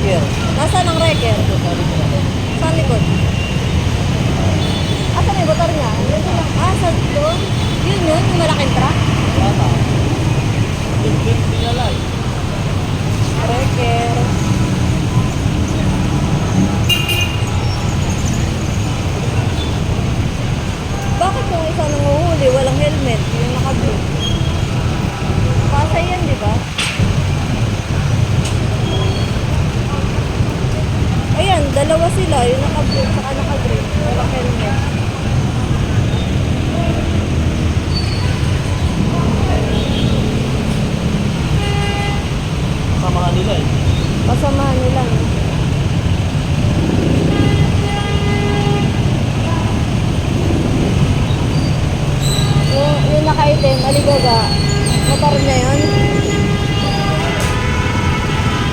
wrecker. Nasaan ang wrecker? Ito, sa likod natin. Sa likod. Asan yung motor niya? Yun lang. Sa doon? Yun, yung malaking truck. Wala. Tingin nila lang. Wrecker. Bakit yung isa nanguhuli, walang helmet, yung naka-blue? Pasay yan, di ba? Ayan, dalawa sila, yung naka-blue, saka naka-green, walang helmet. Kasama nila eh. Kasamahan nila, no? Yung naka-item, aligaga, motor niya yun.